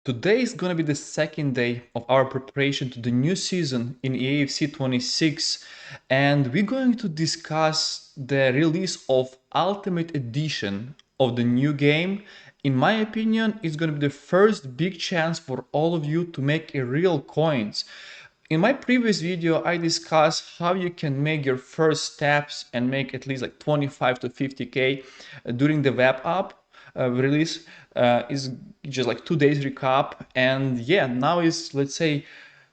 Today is going to be the second day of our preparation to the new season in EAFC 26, and we're going to discuss the release of Ultimate Edition of the new game. In my opinion, it's going to be the first big chance for all of you to make a real coins. In my previous video, I discussed how you can make your first steps and make at least like 25 to 50k during the web app release. Is just like 2 days recap, and yeah, now is, let's say,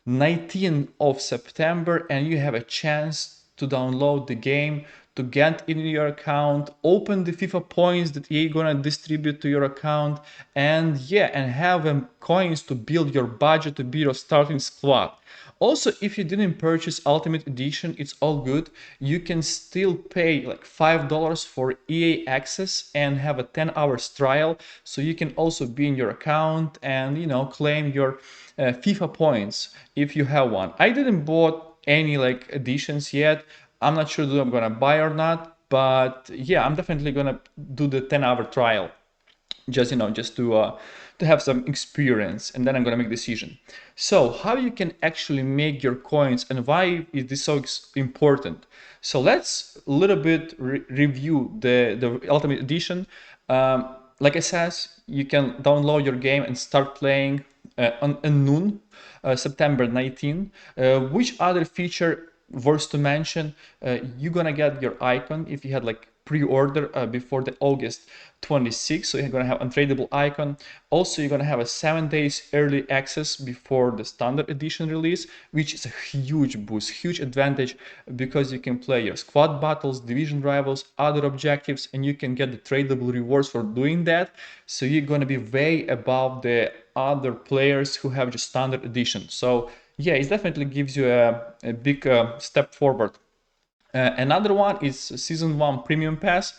19th of September, and you have a chance to download the game, to get in your account, open the FIFA points that you're gonna distribute to your account, and yeah, and have coins to build your budget, to build your starting squad. Also, if you didn't purchase Ultimate Edition, it's all good. You can still pay like $5 for EA access and have a 10 hours trial. So you can also be in your account and, claim your FIFA points if you have one. I didn't bought any like editions yet. I'm not sure that I'm gonna buy or not, but yeah, I'm definitely gonna do the 10-hour trial, just to have some experience, and then I'm gonna make a decision. So how you can actually make your coins and why is this so important? So let's a little bit review the Ultimate Edition. Like I said, you can download your game and start playing on noon, September 19. Which other feature worth to mention? You're gonna get your icon if you had like pre-order before the August 26th, so you're gonna have untradeable icon. Also, you're gonna have a 7 days early access before the standard edition release, which is a huge boost, huge advantage, because you can play your squad battles, division rivals, other objectives, and you can get the tradable rewards for doing that. So you're gonna be way above the other players who have just standard edition. So yeah, it definitely gives you a big step forward. Another one is Season 1 Premium Pass.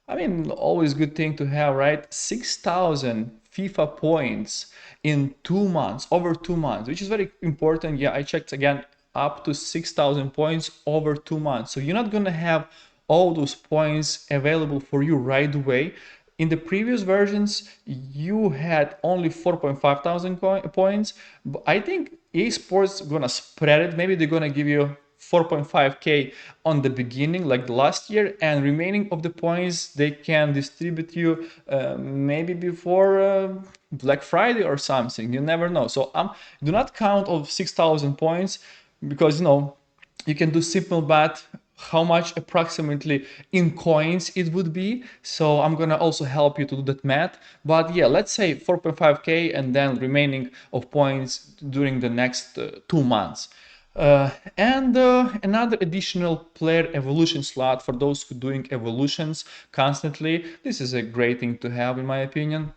I mean, always good thing to have, right? 6,000 FIFA points in 2 months, over 2 months, which is very important. Yeah, I checked again, up to 6,000 points over 2 months. So you're not gonna have all those points available for you right away. In the previous versions, you had only 4.5 thousand points. But I think esports gonna spread it. Maybe they're gonna give you 4.5k on the beginning like the last year, and remaining of the points they can distribute you maybe before Black Friday or something. You never know. So do not count of 6,000 points, because you can do simple math how much approximately in coins it would be. So I'm gonna also help you to do that math. But yeah, let's say 4.5k and then remaining of points during the next 2 months. And another additional player evolution slot for those who doing evolutions constantly. This is a great thing to have, in my opinion.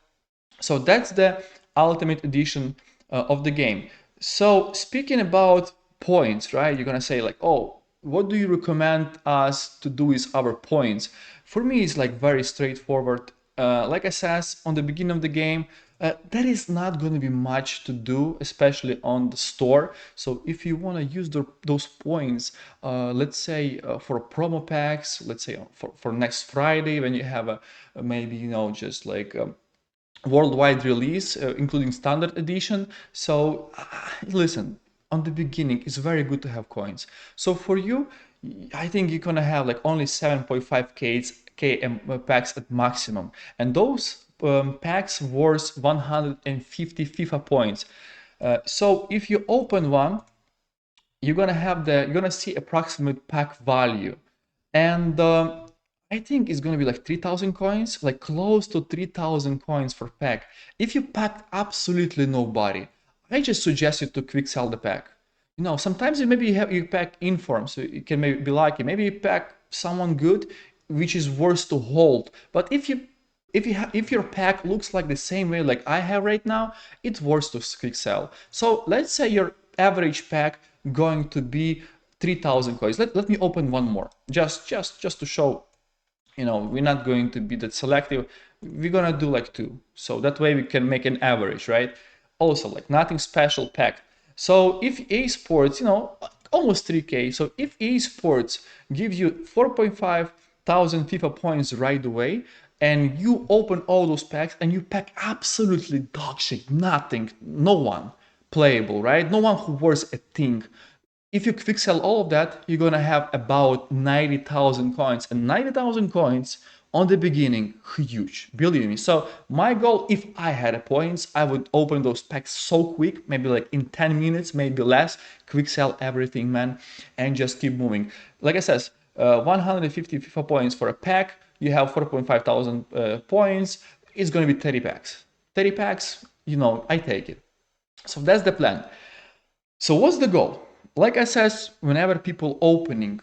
So that's the Ultimate Edition of the game. So speaking about points, right? You're gonna say like, oh, what do you recommend us to do with our points? For me, it's like very straightforward. Like I said on the beginning of the game, there is not going to be much to do, especially on the store. So if you want to use those points, let's say for promo packs, let's say for next Friday, when you have a maybe just like worldwide release, including standard edition. So listen, on the beginning, it's very good to have coins. So for you, I think you're gonna have like only 7.5k packs at maximum, and those packs worth 150 FIFA points. So if you open one, you're gonna see approximate pack value, and I think it's gonna be like 3,000 coins, like close to 3,000 coins for pack. If you packed absolutely nobody, I just suggest you to quick sell the pack. Sometimes maybe you pack inform, so you can maybe be lucky. Maybe you pack someone good, which is worth to hold. But if your pack looks like the same way like I have right now, it's worth to quick sell. So let's say your average pack going to be 3,000 coins. Let me open one more, just to show. We're not going to be that selective. We're gonna do like two, so that way we can make an average, right? Also, like nothing special pack. So if esports, almost 3k. So if esports gives you 4.5 thousand FIFA points right away, and you open all those packs and you pack absolutely dog shit, nothing, no one playable, right? No one who worth a thing. If you quick sell all of that, you're gonna have about 90,000 coins, and 90,000 coins on the beginning, huge, believe me. So my goal, if I had a points, I would open those packs so quick, maybe like in 10 minutes, maybe less, quick sell everything, man, and just keep moving. Like I said, 150 FIFA points for a pack, you have 4.5 thousand points, it's gonna be 30 packs. 30 packs, you know, I take it. So that's the plan. So what's the goal? Like I said, whenever people opening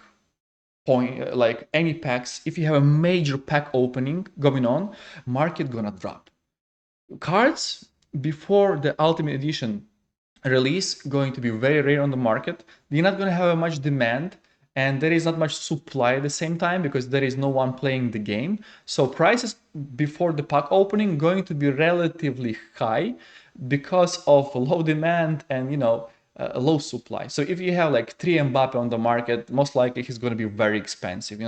point like any packs, if you have a major pack opening going on, market gonna drop. Cards before the Ultimate Edition release going to be very rare on the market. They're not gonna have a much demand, and there is not much supply at the same time because there is no one playing the game. So prices before the pack opening going to be relatively high because of low demand and a low supply. So if you have like 3 Mbappe on the market, most likely he's going to be very expensive,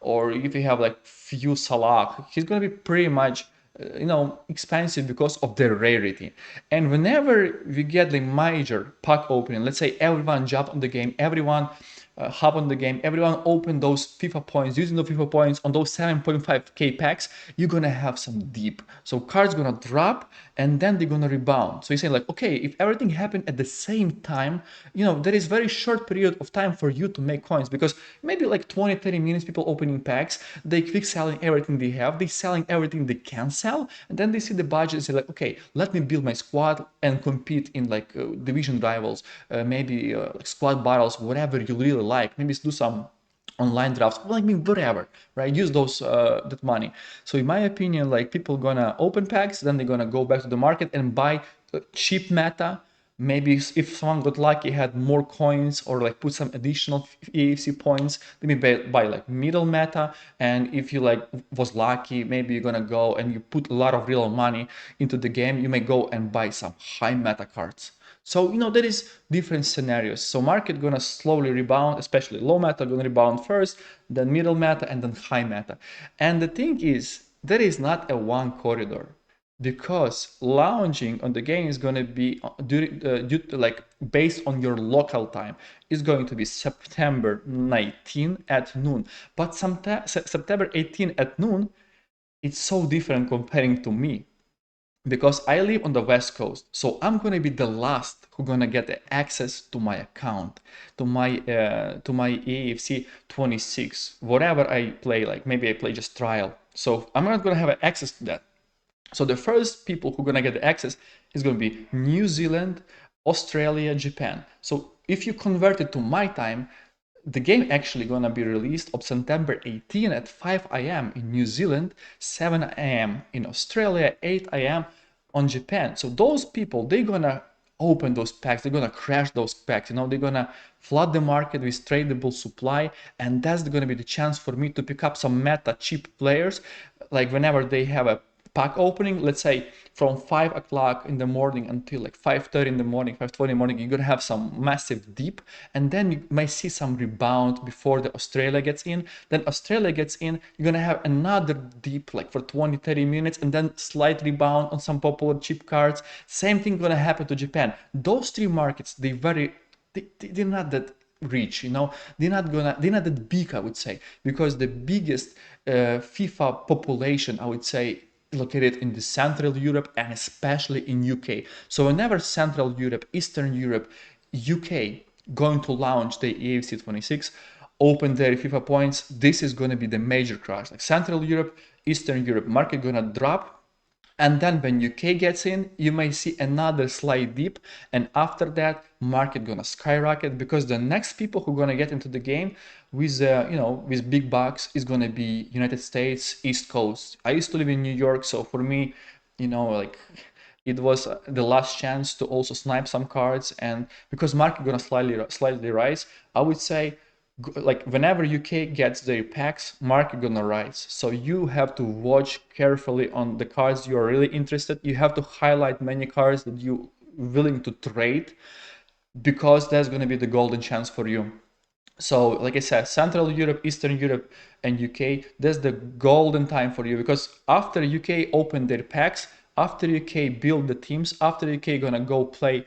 or if you have like few Salah, he's going to be pretty much expensive because of their rarity. And whenever we get the major pack opening, let's say everyone jump on the game, everyone hop on the game, everyone open those FIFA points, using the FIFA points on those 7.5k packs, you're gonna have some deep. So cards gonna drop and then they're gonna rebound. So you're saying like, okay, if everything happened at the same time, there is very short period of time for you to make coins, because maybe like 20, 30 minutes people opening packs, they quick selling everything they have, they selling everything they can sell, and then they see the budget and say like, okay, let me build my squad and compete in like division rivals, maybe like squad battles, whatever you really like. Maybe do some online drafts, like me, whatever, right? Use those that money. So in my opinion, like people gonna open packs, then they're gonna go back to the market and buy cheap meta. Maybe if someone got lucky, had more coins, or like put some additional EAFC points, they may buy like middle meta. And if you like was lucky, maybe you're gonna go and you put a lot of real money into the game, you may go and buy some high meta cards. So, there is different scenarios. So market gonna slowly rebound, especially low meta gonna rebound first, then middle meta, and then high meta. And the thing is, there is not a one corridor, because launching on the game is going to be due to like based on your local time. Is going to be September 19 at noon, but September 18 at noon, it's so different comparing to me, because I live on the West Coast. So I'm going to be the last who going to get access to my account, to my EAFC 26, whatever I play. Like maybe I play just trial, so I'm not going to have access to that. So the first people who are gonna get the access is gonna be New Zealand, Australia, Japan. So if you convert it to my time, the game actually gonna be released on September 18 at 5 a.m. in New Zealand, 7 a.m. in Australia, 8 a.m. on Japan. So those people, they're gonna open those packs, they're gonna crash those packs, they're gonna flood the market with tradable supply, and that's gonna be the chance for me to pick up some meta cheap players. Like whenever they have a pack opening, let's say from 5 o'clock in the morning until like 5:30 in the morning, 5:20 in the morning, you're gonna have some massive dip, and then you might see some rebound before the Australia gets in. Then Australia gets in, you're gonna have another dip like for 20-30 minutes, and then slight rebound on some popular cheap cards. Same thing gonna happen to Japan. Those three markets, they're not that rich, they're not that big, I would say, because the biggest FIFA population, I would say, located in the Central Europe and especially in UK. So whenever Central Europe, Eastern Europe, UK going to launch the EAFC 26, open their FIFA points, this is going to be the major crash. Like Central Europe, Eastern Europe market gonna drop, and then when UK gets in, you may see another slight dip, and after that, market gonna skyrocket, because the next people who gonna get into the game with with big bucks is gonna be United States, East Coast. I used to live in New York, so for me, like it was the last chance to also snipe some cards, and because market gonna slightly rise, I would say like whenever UK gets their packs, market gonna rise. So you have to watch carefully on the cards you are really interested. You have to highlight many cards that you willing to trade, because that's gonna be the golden chance for you. So, like I said, Central Europe, Eastern Europe, and UK, that's the golden time for you, because after UK open their packs, after UK build the teams, after UK gonna go play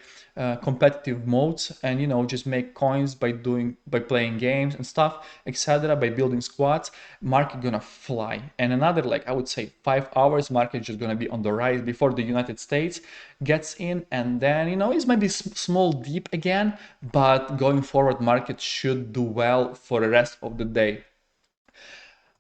competitive modes, and just make coins by playing games and stuff, etc., by building squads, market gonna fly. And another, like, I would say 5 hours, market just gonna be on the rise before the United States gets in, and then it's maybe small dip again, but going forward, market should do well for the rest of the day.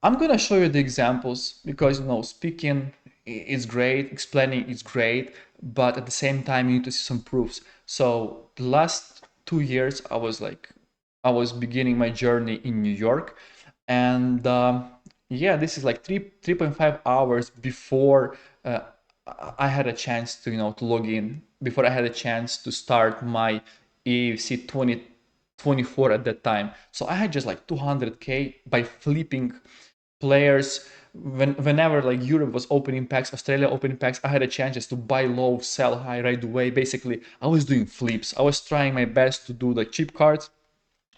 I'm gonna show you the examples because speaking is great, explaining is great, but at the same time you need to see some proofs. So the last 2 years, I was beginning my journey in New York, and yeah, this is like 3.5 hours before I had a chance to to log in, before I had a chance to start my EAFC 2024 at that time. So I had just like 200k by flipping players. Whenever like Europe was opening packs, Australia opening packs, I had a chance to buy low, sell high right away. Basically, I was doing flips. I was trying my best to do the cheap cards.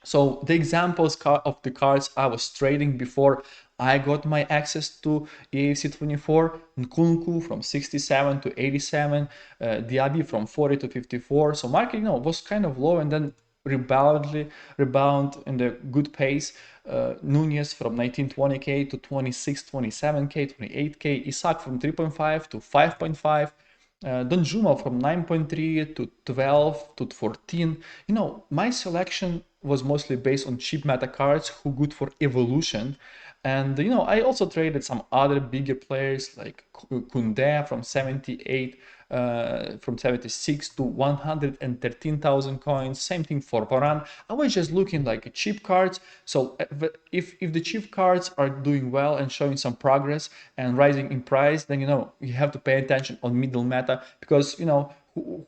So the examples of the cards I was trading before I got my access to EAFC 24: Nkunku from 67 to 87, Diaby from 40 to 54. So market, was kind of low and then rebound in the good pace. Nunez from 1920k to 26, 27k, 28k. Isaac from 3.5 to 5.5. Donjuma from 9.3 to 12 to 14. My selection was mostly based on cheap meta cards who good for evolution. And I also traded some other bigger players like Kunde from 78, from 76 to 113,000 coins. Same thing for Varan. I was just looking like cheap cards. So if the cheap cards are doing well and showing some progress and rising in price, then you have to pay attention on middle meta, because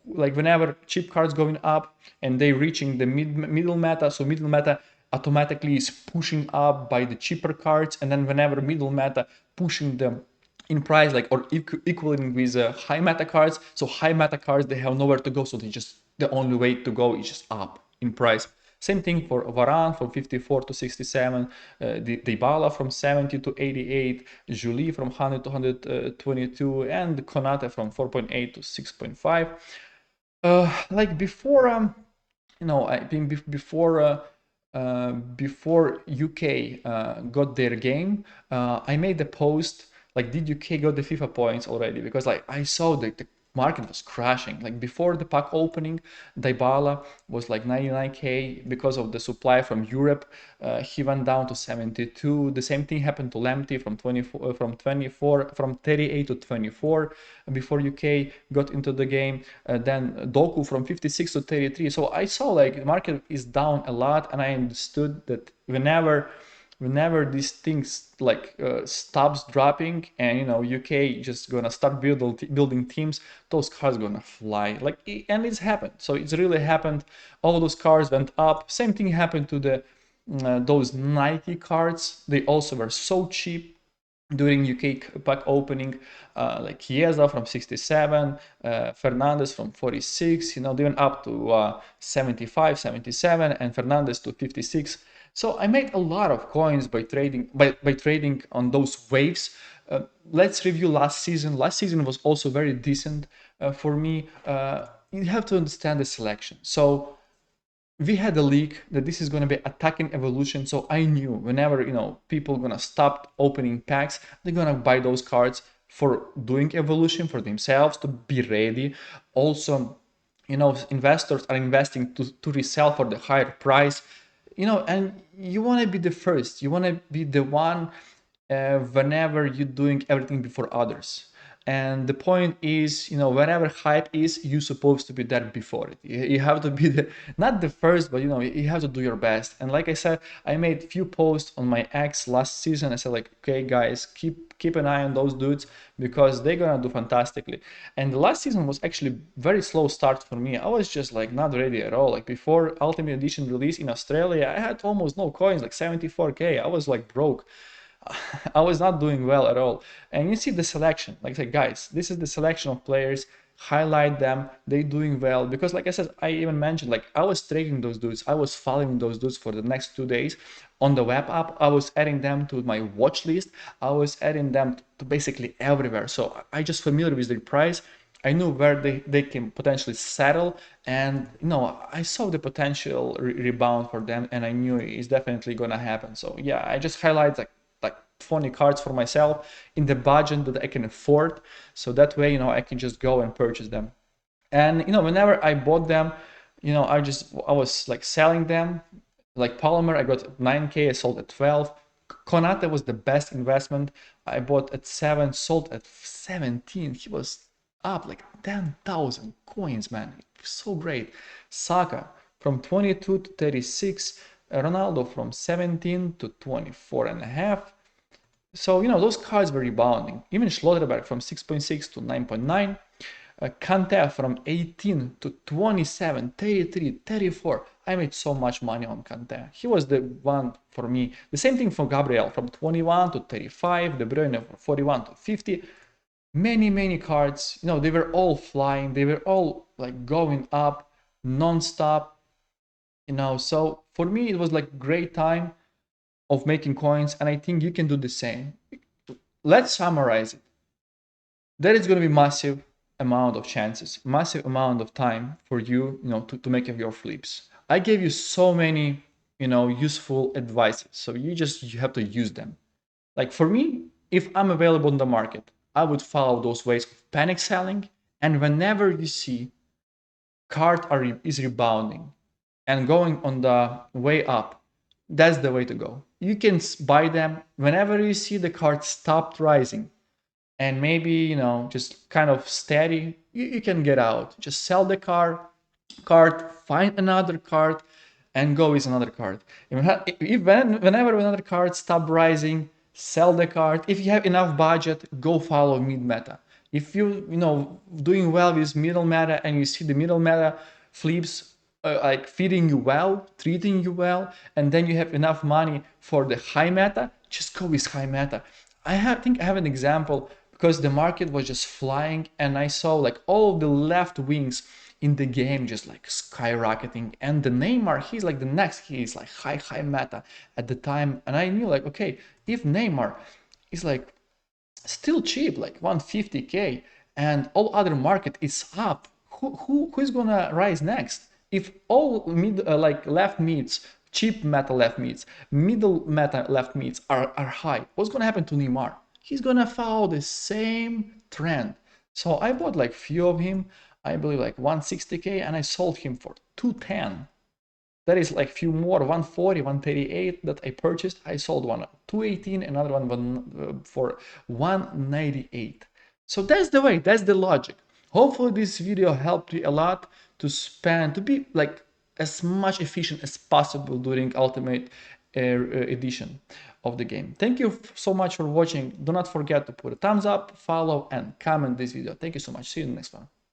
like whenever cheap cards going up and they reaching the middle meta, so middle meta automatically is pushing up by the cheaper cards, and then whenever middle meta pushing them in price, like, or equaling with high meta cards, so high meta cards, they have nowhere to go, so the only way to go is just up in price. Same thing for Varane from 54 to 67, Dybala from 70 to 88, Julie from 100 to 122, and Konate from 4.8 to 6.5. Like before, I think before UK got their game, I made a post like, did UK got the FIFA points already? Because like I saw the market was crashing. Like before the pack opening, Dybala was like 99k because of the supply from Europe. He went down to 72. The same thing happened to Lamptey from 24 from 38 to 24 before UK got into the game. Then Doku from 56 to 33. So I saw like the market is down a lot, and I understood that whenever these things like stops dropping, and UK just gonna start building teams, those cars gonna fly, like, and it's happened. So it's really happened. All those cars went up. Same thing happened to those Nike cards. They also were so cheap during UK pack opening, like Chiesa from 67, Fernandez from 46, they went up to 75, 77, and Fernandez to 56. So I made a lot of coins by trading on those waves. Let's review last season. Last season was also very decent for me. You have to understand the selection. So we had a leak that this is going to be attacking evolution, so I knew whenever people gonna stop opening packs, they're gonna buy those cards for doing evolution for themselves to be ready. Also, investors are investing to resell for the higher price, and you want to be the first, you want to be the one whenever you're doing everything before others. And the point is, whenever hype is, you're supposed to be there before it. You have to be not the first, but you have to do your best. And like I said, I made few posts on my X last season. I said like, okay guys, keep an eye on those dudes because they're gonna do fantastically. And the last season was actually very slow start for me. I was just like not ready at all. Like before Ultimate Edition release in Australia, I had almost no coins, like 74k. I was like broke. I was not doing well at all. And you see the selection, like guys, this is the selection of players. highlight them, they doing well. Because like I said, I even mentioned, like I was tracking those dudes, I was following those dudes for the next 2 days on the web app. I was adding them to my watch list, I was adding them to basically everywhere. So I just familiar with their price, I knew where they can potentially settle, and I saw the potential rebound for them, and I knew it's definitely gonna happen. So yeah, I just highlight like 20 cards for myself in the budget that I can afford, so that way I can just go and purchase them. And whenever I bought them, I was like selling them. Like Polymer, I got at 9K, I sold at 12. Konate was the best investment. I bought at 7, sold at 17. He was up like 10,000 coins, man. It was so great. Saka from 22 to 36. Ronaldo from 17 to 24 and a half. So, those cards were rebounding. Even Schlotterberg from 6.6 to 9.9. Kante from 18 to 27, 33, 34. I made so much money on Kante. He was the one for me. The same thing for Gabriel from 21 to 35, De Bruyne from 41 to 50. Many cards, they were all flying. They were all like going up non-stop, So for me, it was like great time of making coins, and I think you can do the same. Let's summarize it. There is going to be massive amount of chances, massive amount of time for you, to make your flips. I gave you so many, useful advices. So you have to use them. Like for me, if I'm available in the market, I would follow those ways of panic selling. And whenever you see is rebounding and going on the way up, that's the way to go. You can buy them whenever you see the card stopped rising and maybe just kind of steady, you can get out. Just sell the card, find another card, and go with another card. Whenever another card stop rising, sell the card. If you have enough budget, go follow mid meta. If you doing well with middle meta and you see the middle meta flips like feeding you well, treating you well, and then you have enough money for the high meta, just go with high meta. Think I have an example because the market was just flying and I saw like all the left wings in the game just like skyrocketing, and the Neymar, he's like the next, he's like high meta at the time, and I knew like, okay, if Neymar is like still cheap, like 150k, and all other market is up, who is gonna rise next? If all like left mids, cheap meta left mids, middle meta left mids are high, what's gonna happen to Neymar? He's gonna follow the same trend. So I bought like few of him, I believe like 160k, and I sold him for 210. There is like few more, 140, 138 that I purchased. I sold one at 218, another one for 198. So that's the way, that's the logic. Hopefully this video helped you a lot to be like as much efficient as possible during Ultimate edition of the game. Thank you so much for watching. Do not forget to put a thumbs up, follow, and comment this video. Thank you so much. See you in the next one.